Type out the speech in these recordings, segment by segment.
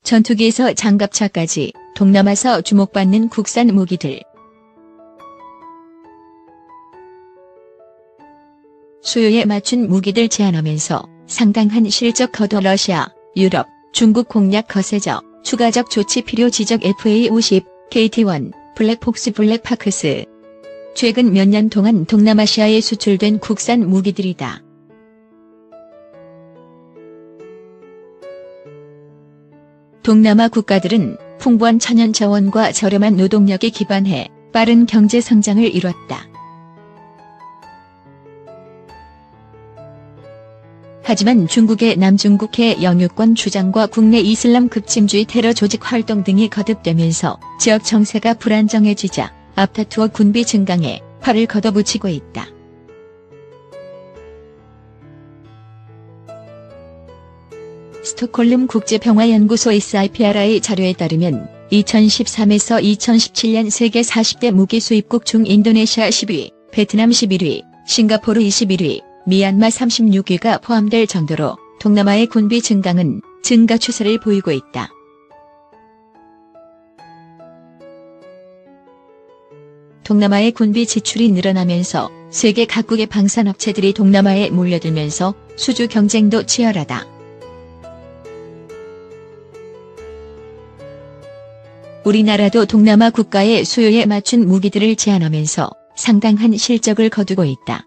전투기에서 장갑차까지 동남아서 주목받는 국산 무기들. 수요에 맞춘 무기들 제안하면서 상당한 실적 거둬 러시아, 유럽, 중국 공략 거세져 추가적 조치 필요 지적 FA-50, KT-1, 블랙폭스 블랙파크스. 최근 몇 년 동안 동남아시아에 수출된 국산 무기들이다. 동남아 국가들은 풍부한 천연 자원과 저렴한 노동력에 기반해 빠른 경제 성장을 이뤘다. 하지만 중국의 남중국해 영유권 주장과 국내 이슬람 급침주의 테러 조직 활동 등이 거듭되면서 지역 정세가 불안정해지자 앞다투어 군비 증강에 팔을 걷어붙이고 있다. 스톡홀름 국제평화연구소 SIPRI 자료에 따르면 2013에서 2017년 세계 40대 무기 수입국 중 인도네시아 10위, 베트남 11위, 싱가포르 21위, 미얀마 36위가 포함될 정도로 동남아의 군비 증강은 증가 추세를 보이고 있다. 동남아의 군비 지출이 늘어나면서 세계 각국의 방산업체들이 동남아에 몰려들면서 수주 경쟁도 치열하다. 우리나라도 동남아 국가의 수요에 맞춘 무기들을 제안하면서 상당한 실적을 거두고 있다.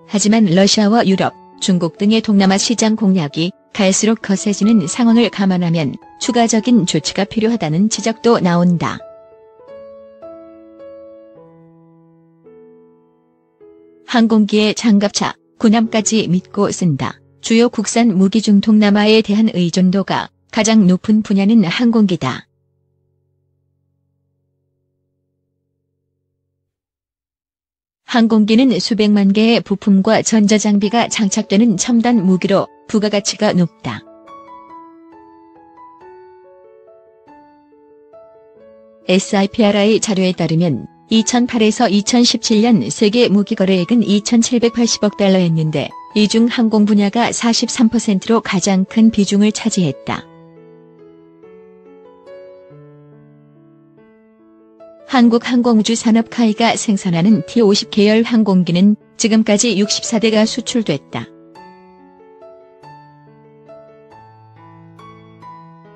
하지만 러시아와 유럽, 중국 등의 동남아 시장 공략이 갈수록 거세지는 상황을 감안하면 추가적인 조치가 필요하다는 지적도 나온다. 항공기에 장갑차, 군함까지 믿고 쓴다. 주요 국산 무기 중 동남아에 대한 의존도가 가장 높은 분야는 항공기다. 항공기는 수백만 개의 부품과 전자장비가 장착되는 첨단 무기로 부가가치가 높다. SIPRI 자료에 따르면 2008에서 2017년 세계 무기 거래액은 2,780억 달러였는데 이 중 항공 분야가 43%로 가장 큰 비중을 차지했다. 한국항공우주산업 카이가 생산하는 T-50 계열 항공기는 지금까지 64대가 수출됐다.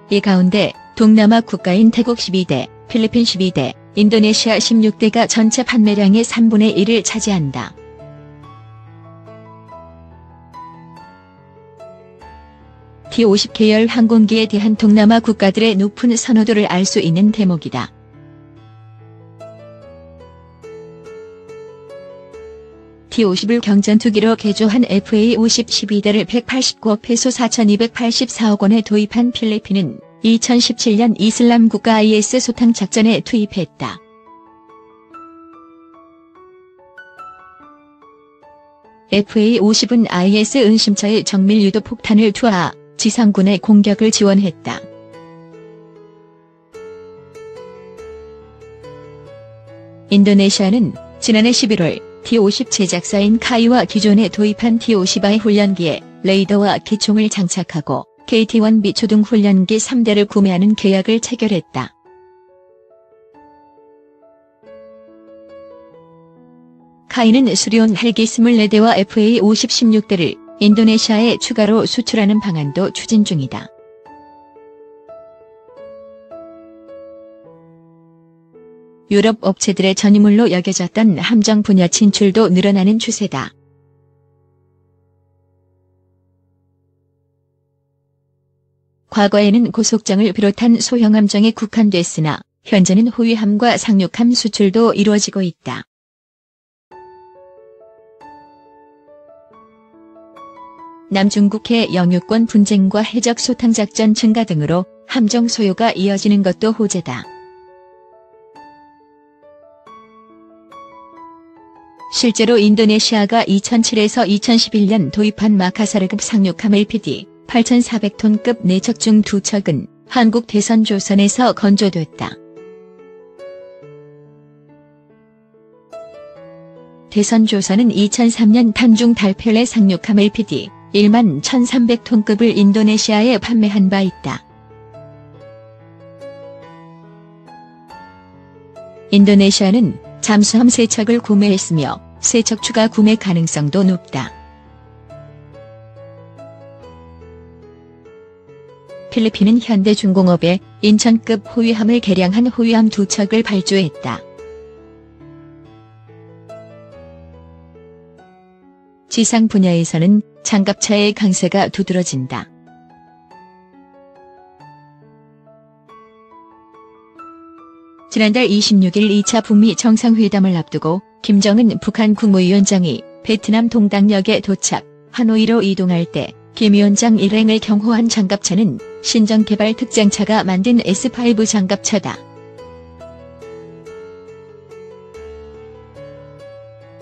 이 가운데 동남아 국가인 태국 12대, 필리핀 12대, 인도네시아 16대가 전체 판매량의 3분의 1을 차지한다. T-50 계열 항공기에 대한 동남아 국가들의 높은 선호도를 알 수 있는 대목이다. T-50을 경전투기로 개조한 FA-50 12대를 189억 페소 4,284억 원에 도입한 필리핀은 2017년 이슬람 국가 IS 소탕 작전에 투입했다. FA-50은 IS 은심처의 정밀 유도 폭탄을 투하, 지상군의 공격을 지원했다. 인도네시아는 지난해 11월 T-50 제작사인 카이와 기존에 도입한 T-50I 훈련기에 레이더와 기총을 장착하고 KT-1B 초등 훈련기 3대를 구매하는 계약을 체결했다. 카이는 수리온 헬기 24대와 FA-50 16대를 인도네시아에 추가로 수출하는 방안도 추진 중이다. 유럽 업체들의 전유물로 여겨졌던 함정 분야 진출도 늘어나는 추세다. 과거에는 고속정을 비롯한 소형 함정에 국한됐으나 현재는 호위함과 상륙함 수출도 이루어지고 있다. 남중국해 영유권 분쟁과 해적 소탕 작전 증가 등으로 함정 소요가 이어지는 것도 호재다. 실제로 인도네시아가 2007에서 2011년 도입한 마카사르급 상륙함 LPD 8,400톤급 4척 중 2척은 한국 대선조선에서 건조됐다. 대선조선은 2003년 탄중 달펠레 상륙함 LPD 1만 1,300톤급을 인도네시아에 판매한 바 있다. 인도네시아는 잠수함 3척을 구매했으며 3척 추가 구매 가능성도 높다. 필리핀은 현대중공업에 인천급 호위함을 개량한 호위함 2척을 발주했다. 지상 분야에서는 장갑차의 강세가 두드러진다. 지난달 26일 2차 북미 정상회담을 앞두고 김정은 북한 국무위원장이 베트남 동당역에 도착, 하노이로 이동할 때 김 위원장 일행을 경호한 장갑차는 신정개발 특장차가 만든 S5 장갑차다.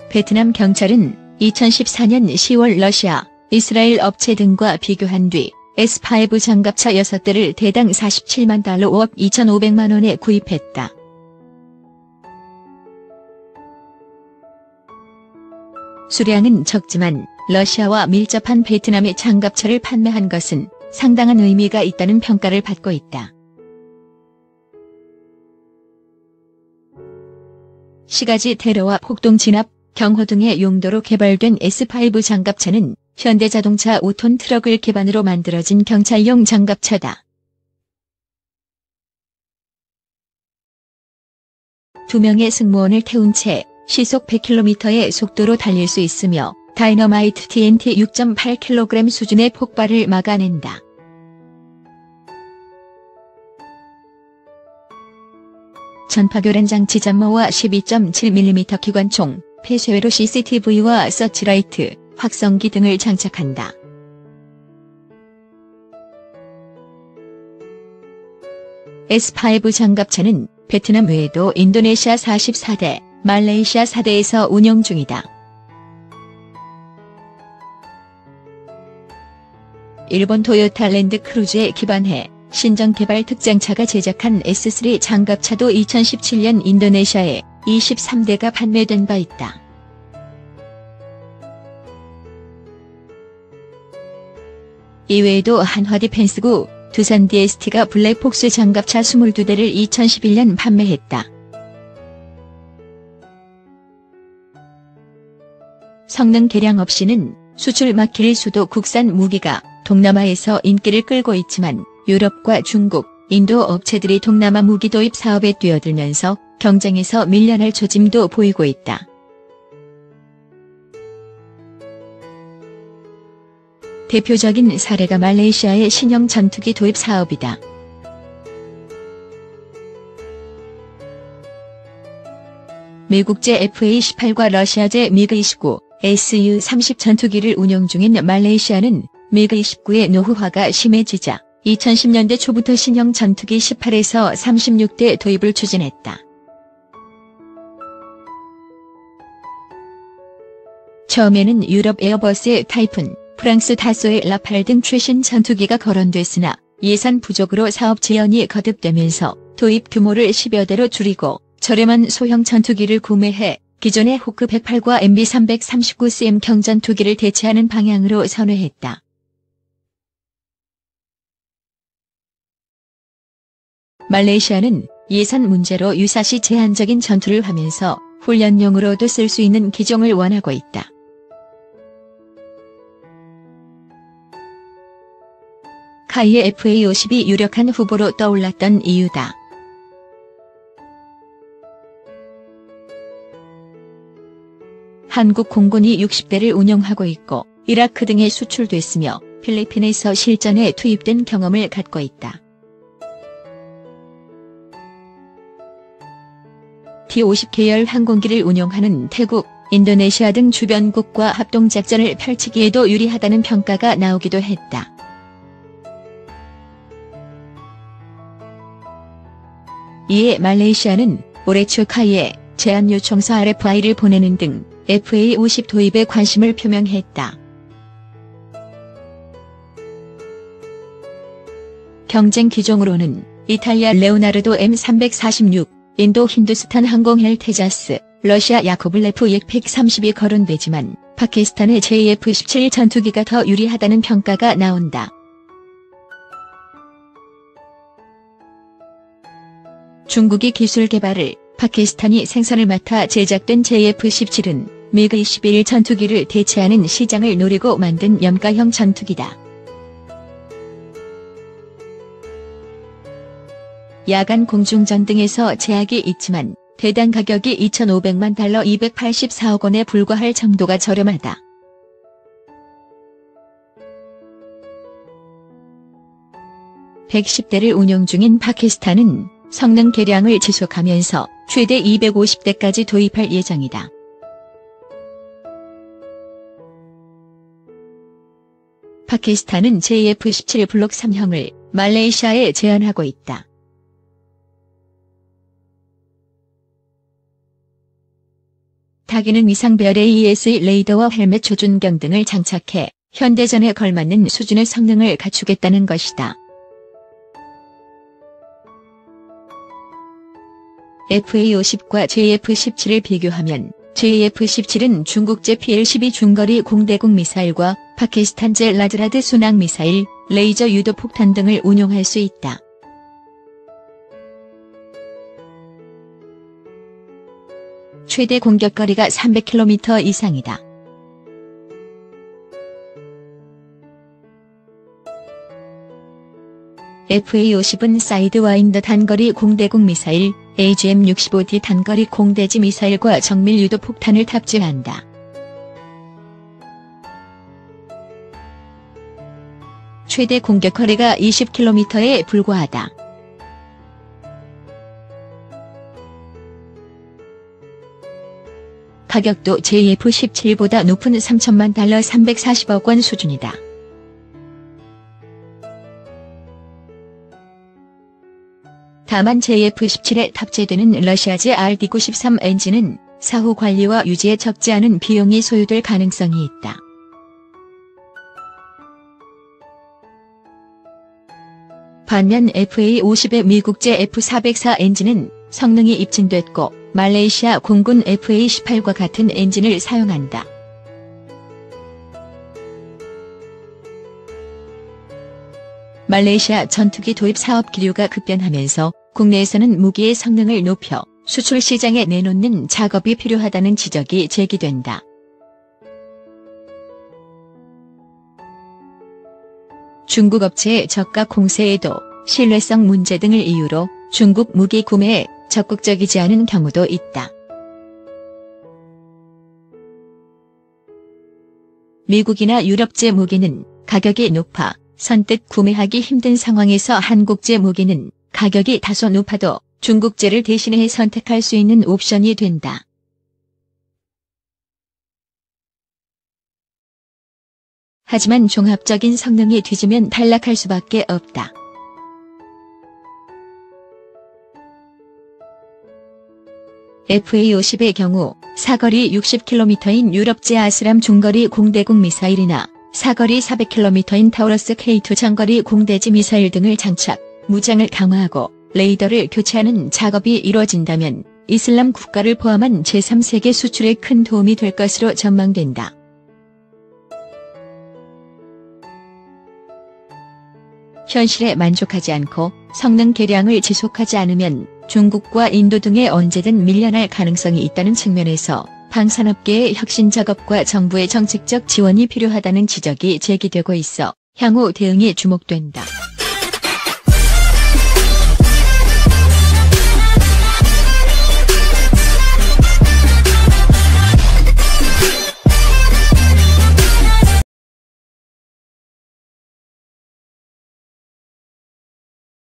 베트남 경찰은 2014년 10월 러시아, 이스라엘 업체 등과 비교한 뒤 S5 장갑차 6대를 대당 47만 달러 5억 2,500만 원에 구입했다. 수량은 적지만 러시아와 밀접한 베트남의 장갑차를 판매한 것은 상당한 의미가 있다는 평가를 받고 있다. 시가지 테러와 폭동 진압, 경호 등의 용도로 개발된 S5 장갑차는 현대자동차 5톤 트럭을 기반으로 만들어진 경찰용 장갑차다. 2명의 승무원을 태운 채 시속 100km의 속도로 달릴 수 있으며 다이너마이트 TNT 6.8kg 수준의 폭발을 막아낸다. 전파교란 장치 잠모와 12.7mm 기관총, 폐쇄회로 CCTV와 서치라이트, 확성기 등을 장착한다. S5 장갑차는 베트남 외에도 인도네시아 44대, 말레이시아 4대에서 운영 중이다. 일본 토요타 랜드크루즈에 기반해 신정개발 특장차가 제작한 S3 장갑차도 2017년 인도네시아에 23대가 판매된 바 있다. 이외에도 한화디펜스구, 두산 DST가 블랙폭스 장갑차 22대를 2011년 판매했다. 성능 개량 없이는 수출 막힐 수도 국산 무기가 동남아에서 인기를 끌고 있지만 유럽과 중국, 인도 업체들이 동남아 무기 도입 사업에 뛰어들면서 경쟁에서 밀려날 조짐도 보이고 있다. 대표적인 사례가 말레이시아의 신형 전투기 도입 사업이다. 미국제 FA-18과 러시아제 미그-29, Su-30 전투기를 운용 중인 말레이시아는 미그-29의 노후화가 심해지자 2010년대 초부터 신형 전투기 18에서 36대 도입을 추진했다. 처음에는 유럽 에어버스의 타이푼, 프랑스 다소의 라팔 등 최신 전투기가 거론됐으나 예산 부족으로 사업 지연이 거듭되면서 도입 규모를 10여 대로 줄이고 저렴한 소형 전투기를 구매해 기존의 호크 108과 MB 339cm 경전투기를 대체하는 방향으로 선회했다. 말레이시아는 예산 문제로 유사시 제한적인 전투를 하면서 훈련용으로도 쓸 수 있는 기종을 원하고 있다. 카이의 FA-50이 유력한 후보로 떠올랐던 이유다. 한국 공군이 60대를 운영하고 있고 이라크 등에 수출됐으며 필리핀에서 실전에 투입된 경험을 갖고 있다. T-50 계열 항공기를 운용하는 태국, 인도네시아 등 주변국과 합동작전을 펼치기에도 유리하다는 평가가 나오기도 했다. 이에 말레이시아는 올해 초 카이에 제안 요청서 RFI를 보내는 등 FA-50 도입에 관심을 표명했다. 경쟁 기종으로는 이탈리아 레오나르도 M346, 인도 힌두스탄 항공 헬테자스, 러시아 야코블레프 약-130이 거론되지만 파키스탄의 JF-17 전투기가 더 유리하다는 평가가 나온다. 중국이 기술 개발을, 파키스탄이 생산을 맡아 제작된 JF-17은 미그 21 전투기를 대체하는 시장을 노리고 만든 염가형 전투기다. 야간 공중전 등에서 제약이 있지만 대당 가격이 2,500만 달러 284억 원에 불과할 정도가 저렴하다. (110대를) 운용 중인 파키스탄은 성능 개량을 지속하면서 최대 250대까지 도입할 예정이다. 파키스탄은 JF-17 블록 3형을 말레이시아에 제안하고 있다. 타기능 위상별 AES 레이더와 헬멧 조준경 등을 장착해 현대전에 걸맞는 수준의 성능을 갖추겠다는 것이다. FA-50과 JF-17을 비교하면 JF-17은 중국제 PL-12 중거리 공대공 미사일과 파키스탄제 라즈라드 순항 미사일, 레이저 유도 폭탄 등을 운용할 수 있다. 최대 공격거리가 300km 이상이다. FA-50은 사이드와인더 단거리 공대공 미사일, AGM-65D 단거리 공대지 미사일과 정밀 유도 폭탄을 탑재한다. 최대 공격거리가 20km에 불과하다. 가격도 JF-17보다 높은 3천만 달러 340억 원 수준이다. 다만 JF-17에 탑재되는 러시아제 RD-93 엔진은 사후 관리와 유지에 적지 않은 비용이 소요될 가능성이 있다. 반면 FA-50의 미국제 F404 엔진은 성능이 입증됐고 말레이시아 공군 FA-18과 같은 엔진을 사용한다. 말레이시아 전투기 도입 사업 기류가 급변하면서 국내에서는 무기의 성능을 높여 수출 시장에 내놓는 작업이 필요하다는 지적이 제기된다. 중국 업체의 저가 공세에도 신뢰성 문제 등을 이유로 중국 무기 구매에 적극적이지 않은 경우도 있다. 미국이나 유럽제 무기는 가격이 높아 선뜻 구매하기 힘든 상황에서 한국제 무기는 가격이 다소 높아도 중국제를 대신해 선택할 수 있는 옵션이 된다. 하지만 종합적인 성능이 뒤지면 탈락할 수밖에 없다. FA-50의 경우 사거리 60km인 유럽제 아스람 중거리 공대공 미사일이나 사거리 400km인 타우러스 K2 장거리 공대지 미사일 등을 장착, 무장을 강화하고 레이더를 교체하는 작업이 이뤄진다면 이슬람 국가를 포함한 제3세계 수출에 큰 도움이 될 것으로 전망된다. 현실에 만족하지 않고 성능 개량을 지속하지 않으면 중국과 인도 등에 언제든 밀려날 가능성이 있다는 측면에서 방산업계의 혁신 작업과 정부의 정책적 지원이 필요하다는 지적이 제기되고 있어 향후 대응이 주목된다.